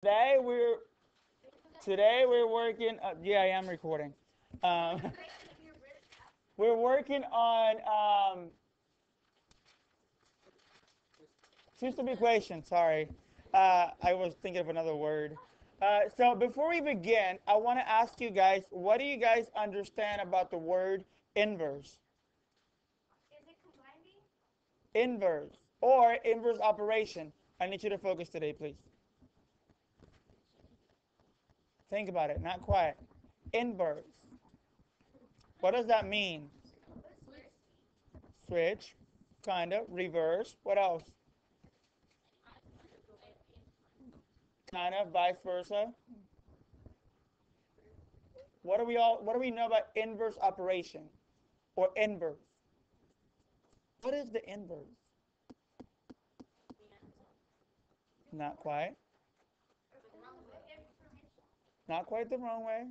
Today we're today we're working. Yeah, I am recording. Um, we're working on system equation. Sorry, I was thinking of another word. So before we begin, I want to ask you guys, what do you guys understand about the word inverse? Inverse or inverse operation. I need you to focus today, please. Think about it. Not quiet. Inverse. What does that mean? Switch, kind of. Reverse. What else? Kind of. Vice versa. What do we know about inverse operation or inverse? What is the inverse? Not quite. Not quite the wrong way.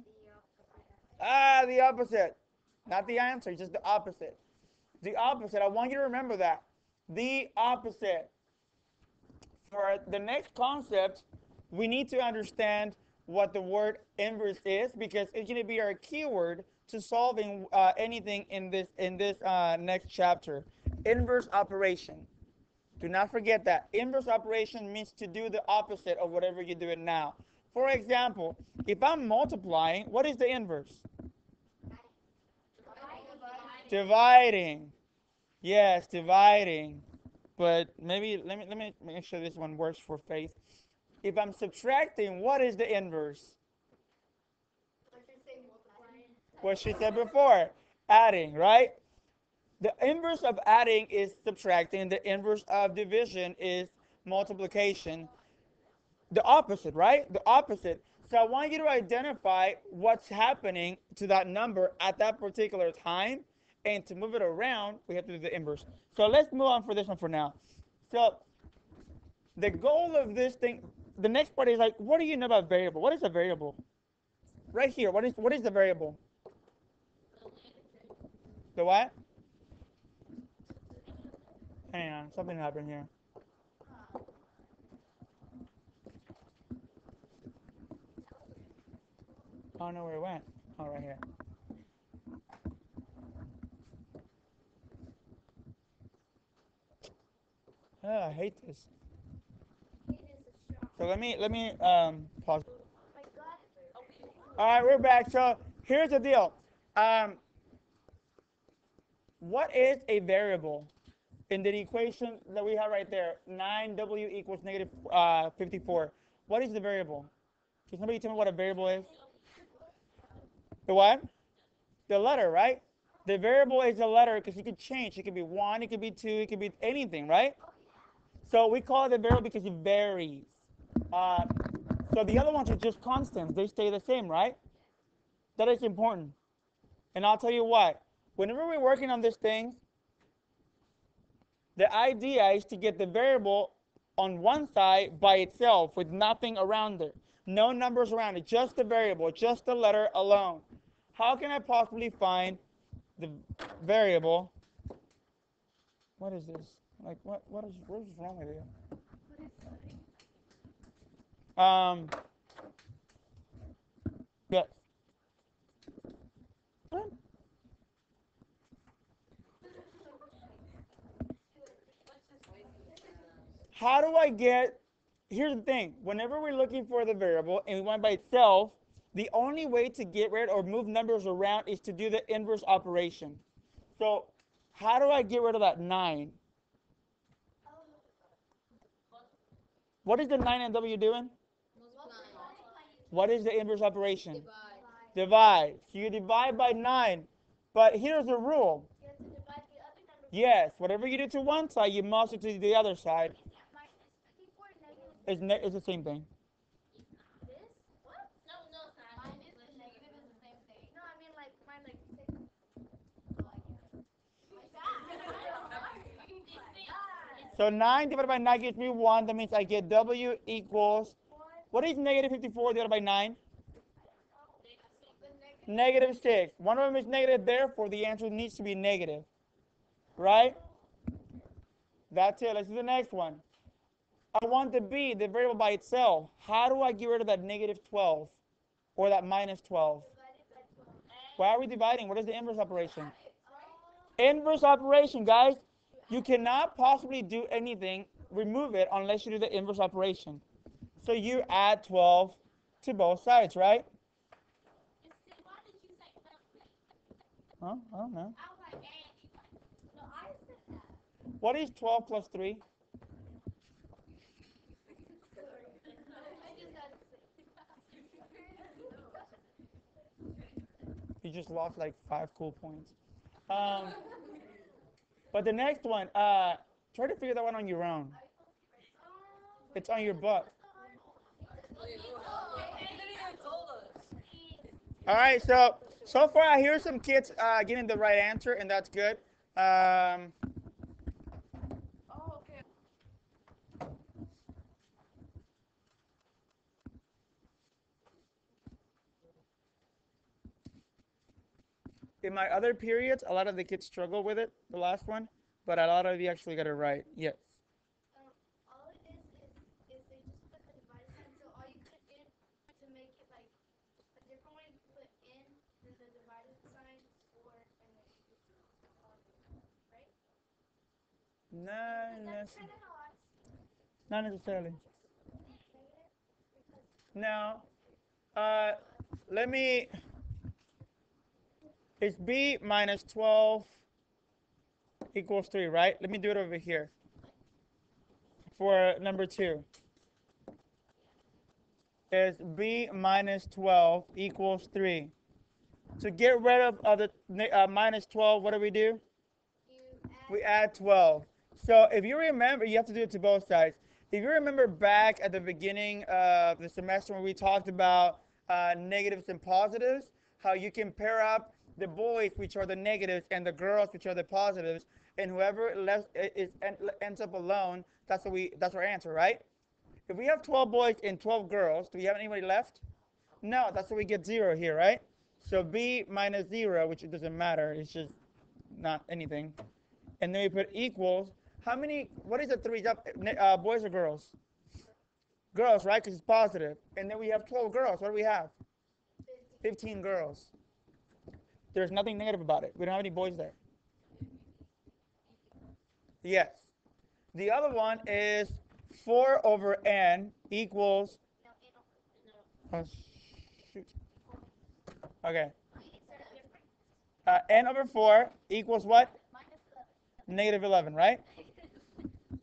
Ah, the opposite. Not the answer, just the opposite. The opposite. I want you to remember that. The opposite. For the next concept, we need to understand what the word inverse is because it's going to be our keyword to solving anything in this next chapter. Inverse operation. Do not forget that. Inverse operation means to do the opposite of whatever you're doing now. For example, if I'm multiplying, what is the inverse? Dividing. Yes, dividing. But maybe let me make sure this one works for Faith. If I'm subtracting, what is the inverse? What she said before. Adding, right? The inverse of adding is subtracting. The inverse of division is multiplication. The opposite, right? The opposite. So I want you to identify what's happening to that number at that particular time. And to move it around, we have to do the inverse. So let's move on for this one for now. So the goal of this thing, the next part is like, what do you know about variable? What is a variable? Right here, what is the variable? The what? Hang on, something happened here. I don't know where it went. Oh, right here. Oh, I hate this. So let me pause. All right, we're back. So here's the deal. Um, what is a variable? In the equation that we have right there, 9w equals negative 54. What is the variable? Can somebody tell me what a variable is? The what? The letter, right? The variable is a letter because it could change. It could be 1, it could be 2, it could be anything, right? So we call it a variable because it varies. Uh, so the other ones are just constants. They stay the same, right? That is important. And I'll tell you what. Whenever we're working on these things, the idea is to get the variable on one side by itself with nothing around it. No numbers around it, just the variable, just the letter alone. How can I possibly find the variable? What is this? Like what is wrong with you? Yeah. How do I get here's the thing. Whenever we're looking for the variable and we want it by itself, the only way to get rid or move numbers around is to do the inverse operation. So how do I get rid of that 9? What is the 9 and W doing? What is the inverse operation? Divide. So you divide by 9. But here's the rule. Yes, whatever you do to one side, you must do to the other side. It's the same thing. So 9 divided by 9 gives me 1. That means I get W equals, what is negative 54 divided by 9? Negative 6. One of them is negative, therefore the answer needs to be negative. Right? That's it. Let's do the next one. I want the b, the variable by itself. How do I get rid of that negative 12 or that minus 12? Why are we dividing? What is the inverse operation? Inverse operation, guys. You cannot possibly do anything, remove it, unless you do the inverse operation. So you add 12 to both sides, right? Huh? I don't know. What is 12 plus 3? You just lost like 5 cool points. But the next one, try to figure that one on your own. It's on your butt. All right, so far I hear some kids getting the right answer, and that's good. In my other periods, a lot of the kids struggle with it, the last one, but a lot of you actually got it right. Yes. All it is they just put the divided sign. So all you put in to make it like a different way, you put in then the divided sign or and then right? No, That's kind of how I not necessarily. negative because No. Let me. It's b minus 12 equals 3, right? Let me do it over here for number 2. Is b minus 12 equals 3. To get rid of the minus 12, what do? you We add 12. So if you remember, you have to do it to both sides. If you remember back at the beginning of the semester when we talked about negatives and positives, how you can pair up the boys, which are the negatives, and the girls, which are the positives, and whoever ends up alone, that's our answer, right? If we have 12 boys and 12 girls, do we have anybody left? No, that's why we get 0 here, right? So b minus 0, which it doesn't matter, it's just not anything. And then we put equals. How many? What is the 3? Boys or girls? Girls, right? Because it's positive. And then we have 12 girls. What do we have? 15 girls. There's nothing negative about it. We don't have any boys there. Yes. The other one is 4 over n equals. Oh, shoot. Okay. N over 4 equals what? Negative 11, right?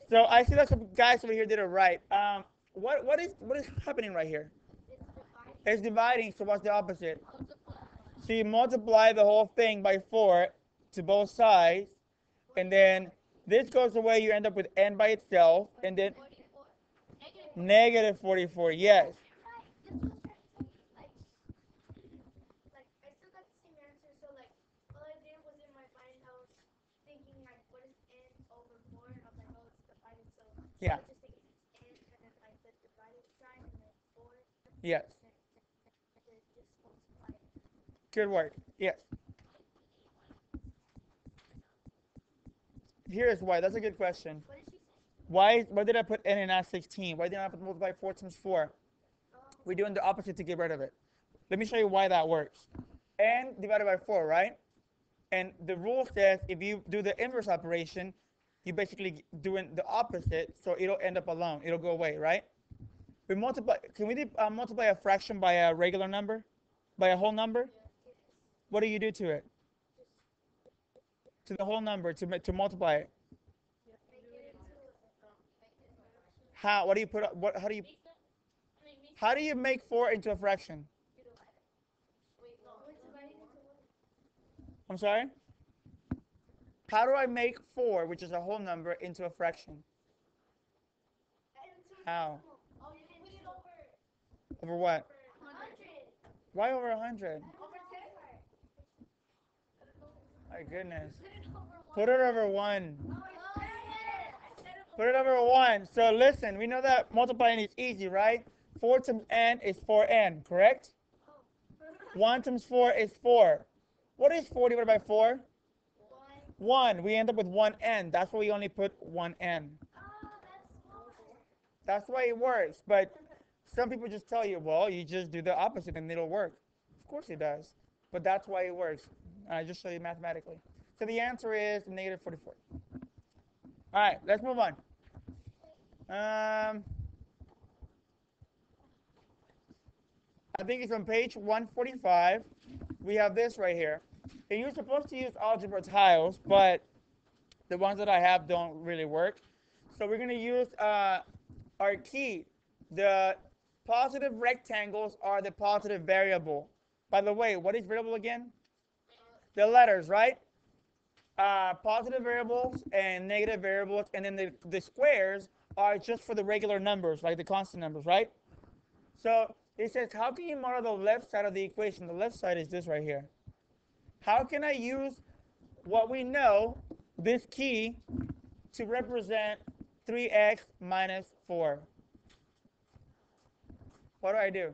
So I see that some guys over here did it right. What is happening right here? It's dividing. So what's the opposite? So you multiply the whole thing by 4 to both sides, and then this goes away. You end up with n by itself, and then negative 44. Yes. like I still got the same answer. So like all I did was in my mind I was thinking like what is n over 4 and I was like oh it's divided so Yeah. I just think it's n and then like the divided sign and then 4 Yes. and then just multiply it. Good work. Yes. Here's why. That's a good question. What did she say? Why did I put n and not 16? Why didn't I put multiply 4 times 4? We're doing the opposite to get rid of it. Let me show you why that works. N divided by 4, right? And the rule says if you do the inverse operation, you basically doing the opposite, so it'll end up alone. It'll go away, right? We multiply. Can we multiply a fraction by a regular number, by a whole number? What do you do to it? To the whole number to multiply it. How? What do you put? What? How do you? How do you make 4 into a fraction? I'm sorry? How do I make 4, which is a whole number, into a fraction? How? Over what? Why over 100? My goodness. Put it over 1. Put it over 1. So listen, we know that multiplying is easy, right? 4 times n is 4n, correct? 1 times 4 is 4. What is 4 divided by 4? 1. We end up with 1n. That's why we only put 1n. That's why it works. But some people just tell you, well, you just do the opposite and it'll work. Of course it does. But that's why it works. I just show you mathematically. So the answer is negative 44. All right, let's move on. I think it's on page 145. We have this right here. And you're supposed to use algebra tiles, but the ones that I have don't really work. So we're going to use our key. The positive rectangles are the positive variable. By the way, what is variable again? The letters, right? Positive variables and negative variables, and then the squares are just for the regular numbers, like the constant numbers, right? So it says, how can you model the left side of the equation? The left side is this right here. How can I use what we know, this key, to represent 3x minus 4? What do I do?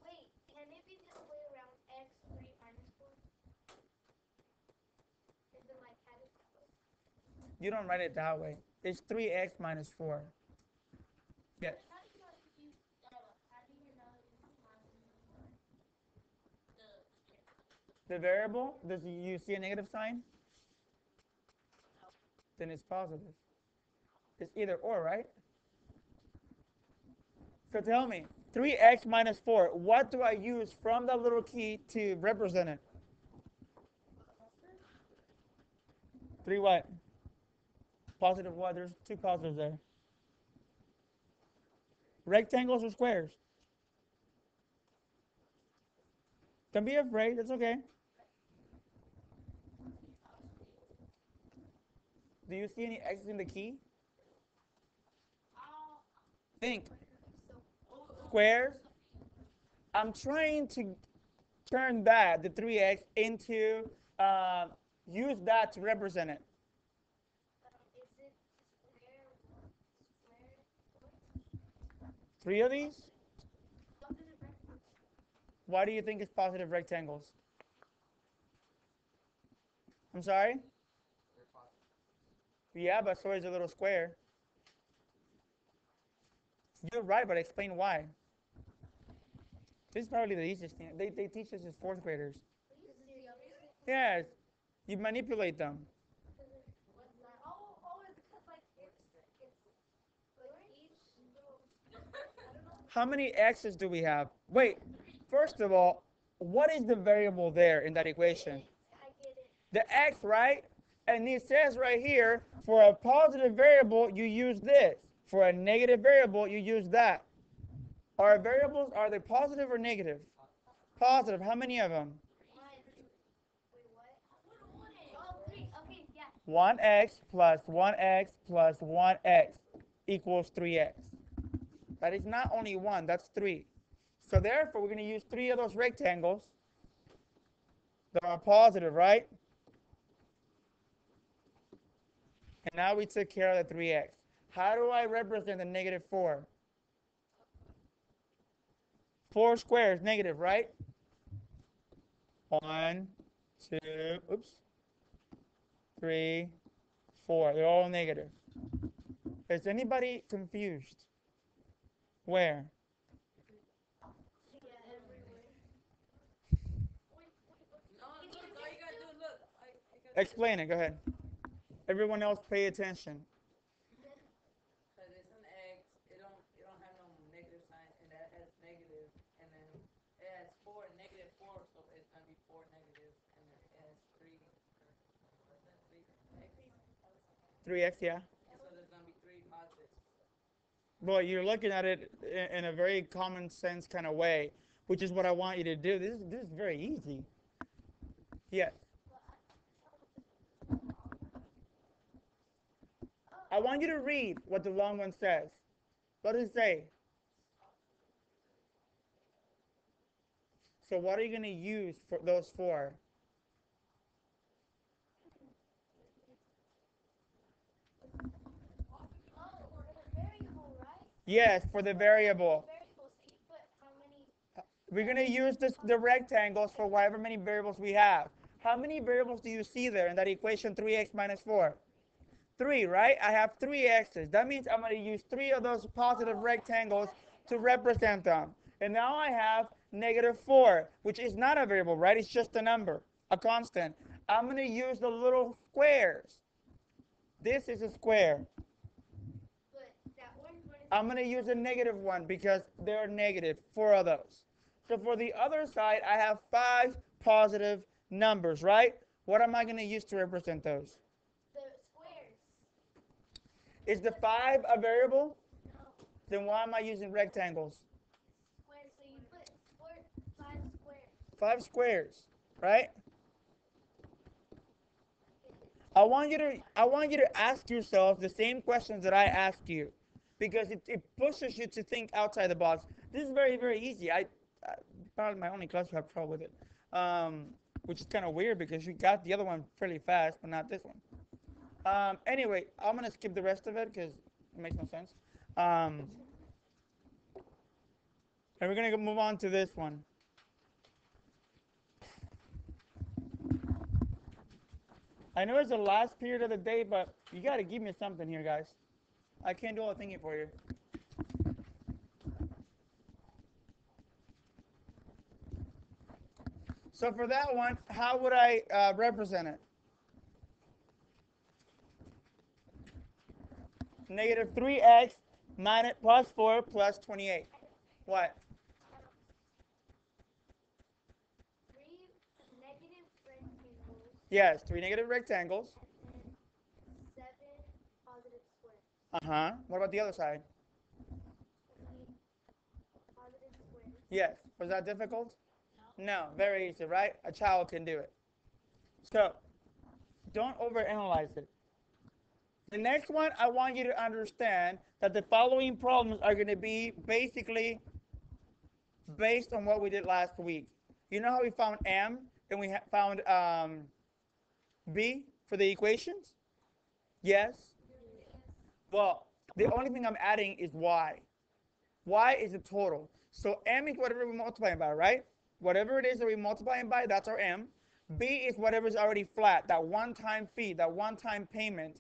Wait, can it be this way around x 3 minus 4? Is it like how does that work? You don't write it that way. It's 3x minus 4. Yeah. But how do you know it's positive? The variable, does you see a negative sign? Then it's positive. It's either or, right? So tell me, 3x minus 4, what do I use from that little key to represent it? 3 what? Positive what? There's two positives there. Rectangles or squares? Don't be afraid, that's okay. Do you see any x's in the key? Think. Squares? I'm trying to turn that, the 3x, into, use that to represent it. Is it square? Square? 3 of these? Positive rectangles. Why do you think it's positive rectangles? I'm sorry? Yeah, but so is a little square. You're right, but explain why. This is probably the easiest thing. They teach this as fourth graders. Is it the opposite? Yes, you manipulate them. What's that? Oh, it's because like it's like each little. I don't know. How many x's do we have? Wait, first of all, what is the variable there in that equation? I get it. The x, right? And it says right here, for a positive variable, you use this. For a negative variable, you use that. Our variables, are they positive or negative? Positive. How many of them? One. Wait, what? Oh, three. Okay, yeah. 1x plus 1x plus 1x equals 3x. That is not only 1, that's 3. So therefore, we're going to use 3 of those rectangles that are positive, right? And now we took care of the 3x. How do I represent the negative 4? 4 squares, negative, right? 1, 2, oops, 3, 4. They're all negative. Is anybody confused? Where? Yeah, everywhere. Explain it. Go ahead. Everyone else pay attention. Because it's an X, it don't have no negative sign, and that has negative, and then it has four, negative four, so it's gonna be four negative, and then it has three. What's that? Three X. 3x, yeah. So there's gonna be three positives. Well, you're looking at it in a very common sense kind of way, which is what I want you to do. This is very easy. Yes. I want you to read what the long one says. What does it say? So what are you going to use for those for? Oh, for the variable, right? Yes, for the variable. Variable, so you put how many. We're going to use the rectangles for however many variables we have. How many variables do you see there in that equation 3x minus 4? 3, right? I have 3 x's. That means I'm going to use 3 of those positive rectangles to represent them. And now I have -4, which is not a variable, right? It's just a number, a constant. I'm going to use the little squares. This is a square. But that orange one is I'm going to use a -1 because they're negative, 4 of those. So for the other side, I have 5 positive numbers, right? What am I going to use to represent those? the squares. Is the 5 a variable? No. Then why am I using rectangles? Squares. So you put 5 squares. 5 squares, right? I want you to ask yourself the same questions that I asked you, because it pushes you to think outside the box. This is very, very easy. I probably my only class who have trouble with it, which is kind of weird because you got the other one fairly fast, but not this one. Anyway, I'm gonna skip the rest of it because it makes no sense. And we're gonna move on to this one. I know it's the last period of the day, but you gotta give me something here, guys. I can't do all the thinking for you. So for that one, how would I represent it? -3x minus plus 4 plus 28. What? 3 negative rectangles Yes, 3 negative rectangles. and 7 positive squares. Uh-huh. What about the other side? 3 positive squares. Yes. Was that difficult? No, very easy, right? A child can do it. So, don't overanalyze it. The next one, I want you to understand that the following problems are going to be basically based on what we did last week. You know how we found M and we found B for the equations? Yes? Well, the only thing I'm adding is Y. Y is the total. So M is whatever we're multiplying by, right? Whatever it is that we're multiplying by, that's our M. B is whatever is already flat, that one-time fee, that one-time payment.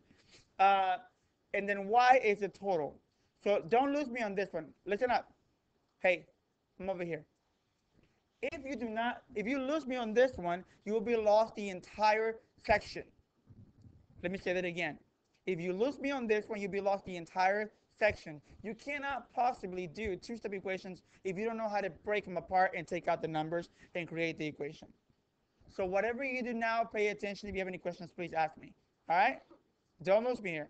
And then Y is the total. So don't lose me on this one. Listen up. Hey, I'm over here. If you lose me on this one, you will be lost the entire section. Let me say that again. If you lose me on this one, you'll be lost the entire section. You cannot possibly do two-step equations if you don't know how to break them apart and take out the numbers and create the equation. So whatever you do now, pay attention. If you have any questions, please ask me. All right? Don't lose me here.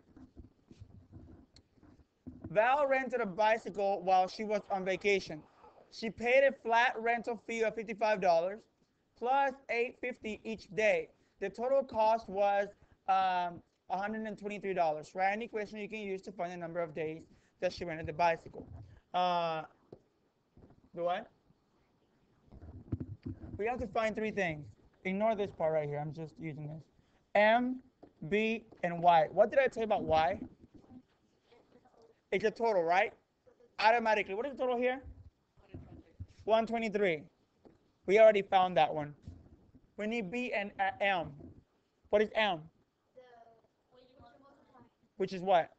Val rented a bicycle while she was on vacation. She paid a flat rental fee of $55 plus $8.50 each day. The total cost was $123. Write an equation you can use to find the number of days that she rented the bicycle. The what? We have to find 3 things. Ignore this part right here. I'm just using this. M, B, and Y. What did I tell you about Y? It's a total, right? Automatically. What is the total here? 123. We already found that one. We need B and M. What is M? Which is what?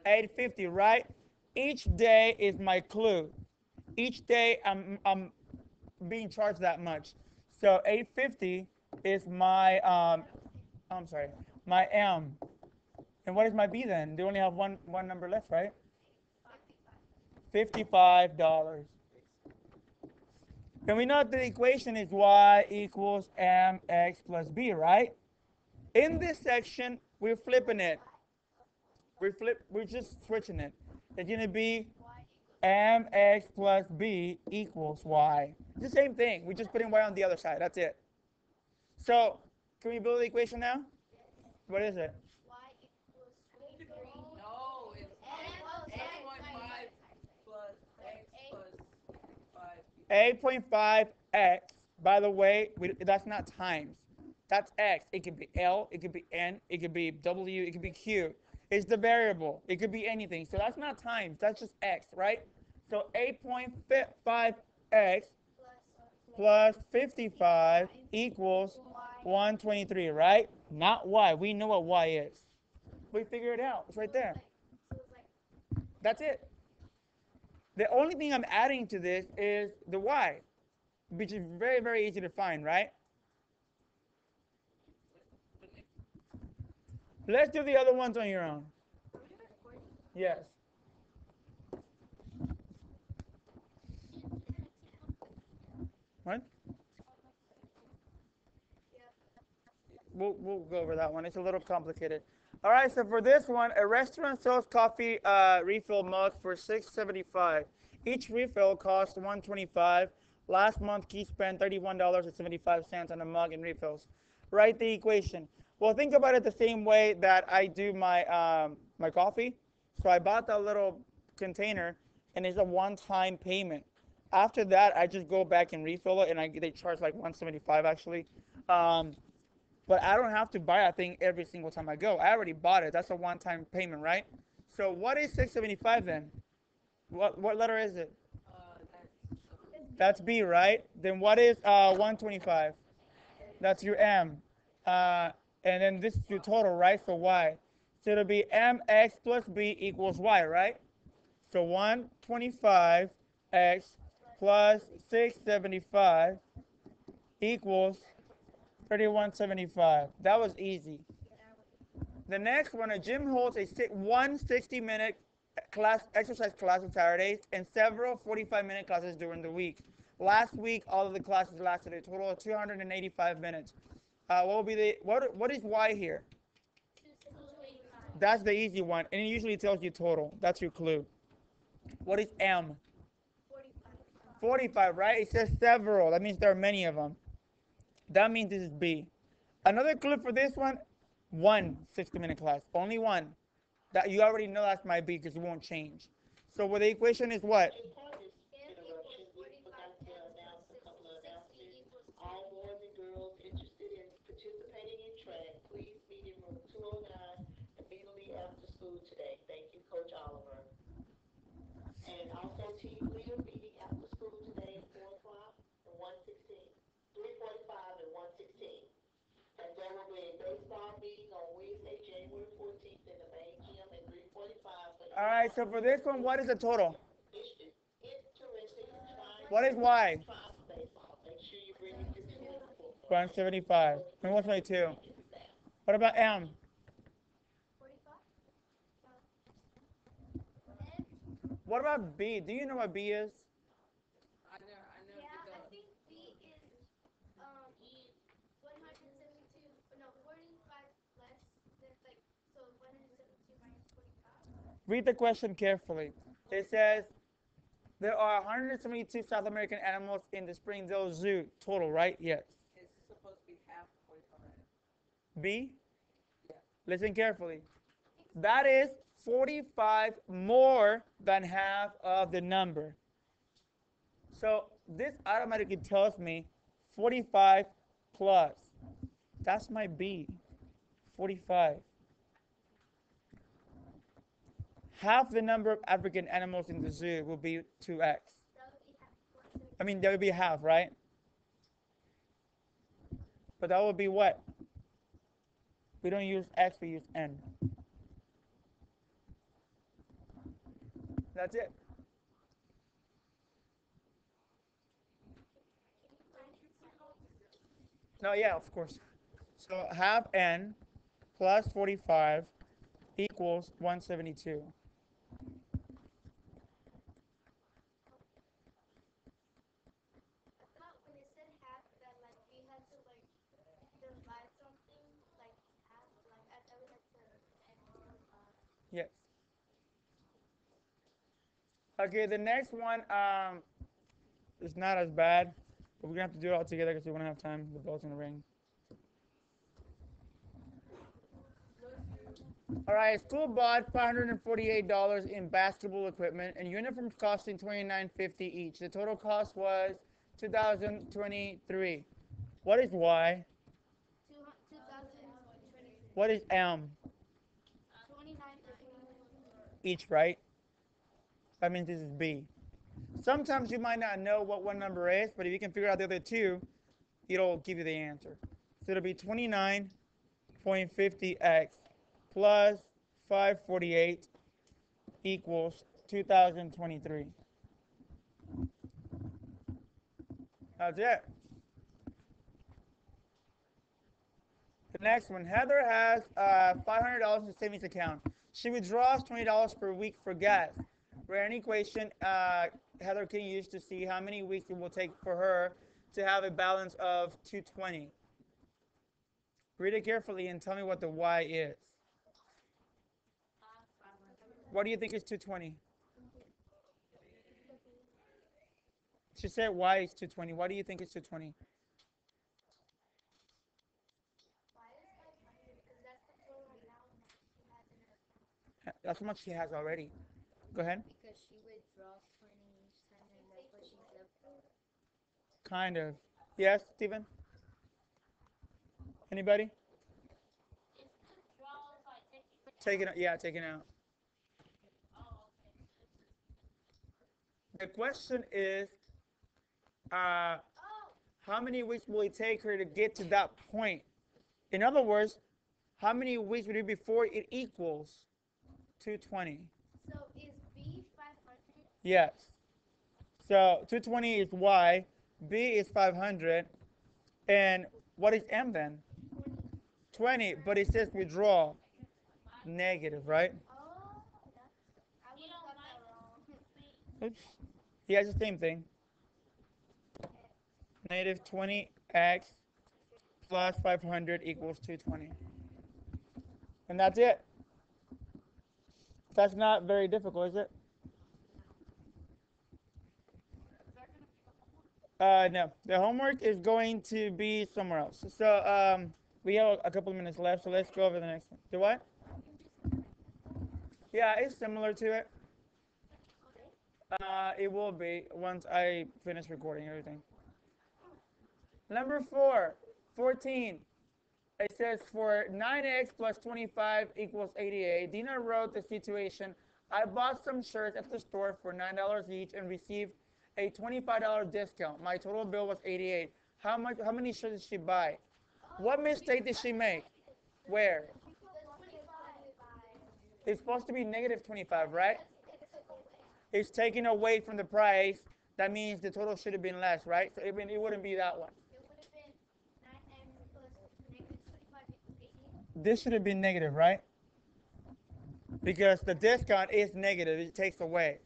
850, right? Each day is my clue. Each day I'm being charged that much. So 850 is my I'm sorry, my M. And what is my B then? They only have one number left, right? $55. And we know the equation is Y equals mx plus b, right? In this section, we're flipping it. We're just switching it. It's going to be mx plus b equals y. It's the same thing. We're just putting y on the other side. That's it. So, can we build the equation now? What is it? No, it's 8.5 plus x plus 5. 8.5x. By the way, that's not times. That's x. It could be L, it could be N, it could be W, it could be Q. It's the variable. It could be anything. So that's not times. That's just x, right? So 8.5x plus 55 equals 123, right? Not y. We know what y is. We figure it out. It's right there. So it's like That's it. The only thing I'm adding to this is the y, which is very, very easy to find, right? Let's do the other ones on your own. are we recording? Yes. What? Yeah. We'll go over that one. It's a little complicated. All right, so for this one, a restaurant sells coffee refill mug for $6.75. Each refill costs $1.25. Last month, Keith spent $31.75 on a mug and refills. Write the equation. Well, think about it the same way that I do my coffee. So I bought that little container, and it's a one-time payment. After that, I just go back and refill it, and they charge like $1.75 actually. Um, but I don't have to buy that thing every single time I go. I already bought it. That's a one-time payment, right? So what is 675 then? What letter is it? That's B, right? Then what is 125? That's your M. And then this is your total, right? So Y. So it'll be MX plus B equals Y, right? So 125x plus 675 equals 3175. That was easy. The next one, a gym holds one 60-minute exercise class on Saturdays and several 45-minute classes during the week. Last week, all of the classes lasted a total of 285 minutes. What will be what is Y here? 285. That's the easy one, and it usually tells you total. That's your clue. What is M? 45. 45, right? It says several. That means there are many of them. That means this is B. Another clue for this one 60-minute class. Only one. That you already know that's my B because it won't change. So what the equation is what? M equals 45 times 60 equals 2. All boys and girls interested in participating in track, please meet in room 209 immediately after school today. Thank you, Coach Oliver. And also team leader meeting after school today at 4 o'clock and 1:16, 3:45 and 1:16. And there will be a baseball meeting on Wednesday, January 14th in the main gym at 3:45 for All right, so for this one, what is the total? interested in trying What is Y? try for baseball. Make sure you bring your 15 175. And 122. What about M? 45? M? What about B? Do you know what B is? I never Yeah, did I the. think B is 172. No, 45 less than like so 172 minus 45. Read the question carefully. It says there are 172 South American animals in the Springdale Zoo total, right? Yes. It's supposed to be half 45. B? Yeah. Listen carefully. That is 45 more than half of the number. So this automatically tells me 45 plus. That's my B. 45. Half the number of African animals in the zoo will be 2x. That would be half 172. I mean, that would be half, right? But that would be what? We don't use x, we use n. That's it. No, yeah, of course. So half n plus 45 equals 172. I thought when it said half that like we had to like divide something like half like I thought we had to add 45. Yes. Okay, the next one is not as bad, but we're gonna have to do it all together because we won't have time. The bell's gonna ring. All right, school bought $548 in basketball equipment and uniforms costing $29.50 each. The total cost was 2023. What is Y? 2023. What is M? 29. Each, right? That means this is B. Sometimes you might not know what one number is, but if you can figure out the other two, it'll give you the answer. So it'll be 29.50x plus 548 equals 2023. That's it. The next one, Heather has $500 in a savings account. She withdraws $20 per week for gas. Write an equation Heather can use to see how many weeks it will take for her to have a balance of 220. Read it carefully and tell me what the y is. What do you think is 220? She said y is 220. What do you think is 220? Why is 500? Because that's the total amount she has in her account. That's how much she has already. Go ahead. Because she withdraws 20 each time and that's what she's left with. Kind of. Yes, Stephen? Anybody? Taking it, yeah, taking out. The question is, how many weeks will it take her to get to that point? In other words, how many weeks would it be before it equals 220? So is B 500? Yes. So 220 is y, b is 500, and what is m then? 20, but it says withdraw. Negative, right? Oh, that's. I would have got that wrong. Oops. Yeah, it's the same thing. Negative 20x plus 500 equals 220. And that's it. That's not very difficult, is it? No. The homework is going to be somewhere else. So we have a couple of minutes left, so let's go over the next one. Do what? Yeah, it's similar to it. It will be once I finish recording everything. Number 14. It says for 9x plus 25 equals 88. Dina wrote the situation. I bought some shirts at the store for $9 each and received a $25 discount. My total bill was 88. How many shirts did she buy? What mistake did she make? Where? It's supposed to be negative 25, right? It's taken away from the price. That means the total should have been less, right? So it wouldn't be that one. It would have been 9x plus negative 25 equals 88. This should have been negative, right? Because the discount is negative. It takes away.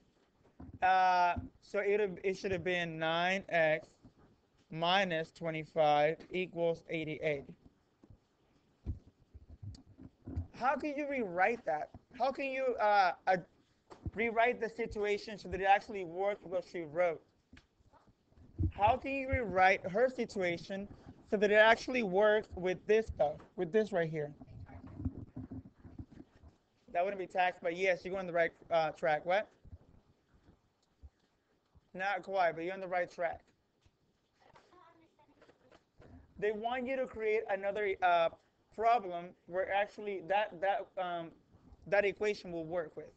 So it should have been 9x minus 25 equals 88. How can you rewrite that? How can you rewrite the situation so that it actually works what she wrote? How can you rewrite her situation so that it actually works with this stuff, with this right here? That wouldn't be taxed, but yes, you're going the right track. What? Not quite, but you're on the right track. They want you to create another problem where actually that equation will work with.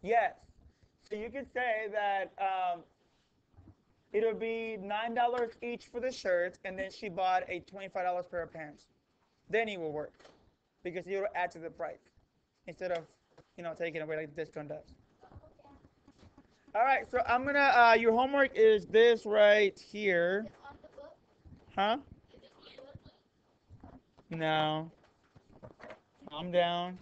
Yes. So you could say that it'll be $9 each for the shirts, and then she bought a $25 pair of pants. Then it will work because it'll add to the price instead of taking away like the discount does. All right, so I'm gonna. Your homework is this right here. On the book? Huh? No. I'm down.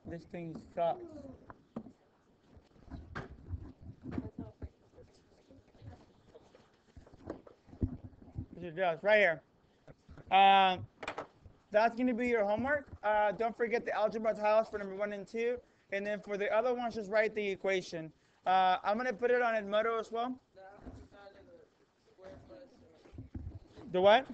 This thing sucks. Yes, it does. Right here. That's going to be your homework. Don't forget the algebra tiles for number 1 and 2. And then for the other ones, just write the equation. I'm going to put it on Edmodo as well. The what?